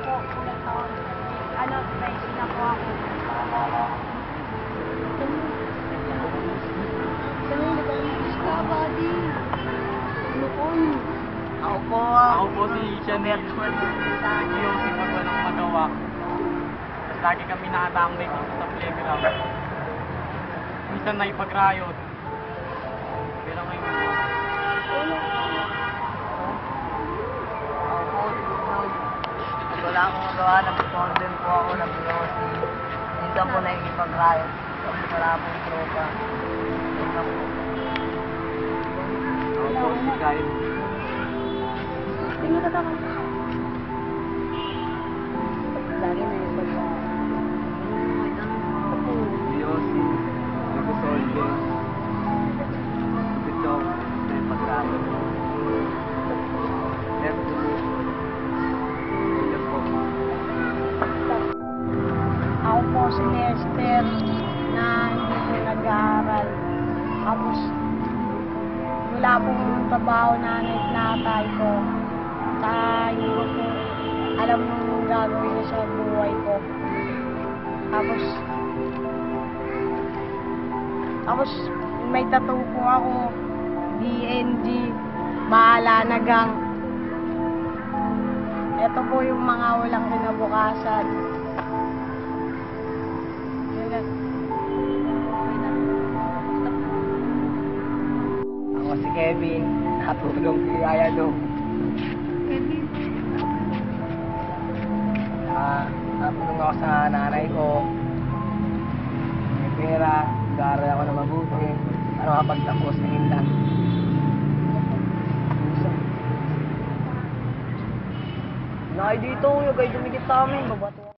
po, ilang taon. Ano, 20 na po ako. Sanay na ba yung ka, buddy? Ano po? Ako po si Chanel. Nag-iossi pag walang magawa. Tapos lagi kami nakatambay dito sa playground. Minsan na ipag-riot. Pero ngayon po. Ako po, nung wala akong magawa, nag-condem po ako, nag-iossi. Minsan po nakikipag-riot. Wala pong tropa. Yun lang po. Ako po si Kyle. Tingnan ka tapos. Lagi na yung pag- Yossi. Nag-solve. Gusto ko na ipag-riot. Yes po. Ako po si Nester na hindi po nag-aaral. Tapos, wala pong trabaho nanay at tatay ko. Hindi ko po alam nung gagawin niya sa buhay ko. Tapos may tattoo po ako, DNG, bahala na gang. Ito po yung mga walang kinabukasan. Ako si Kevin, natulong si Ayano. Kevin, Natulong ako sa nanay ko. May pera, nag-aaral ako na mabuti. Para makapagtapos ng indan. Nakay dito, yung guys dumikit sa amin, babato.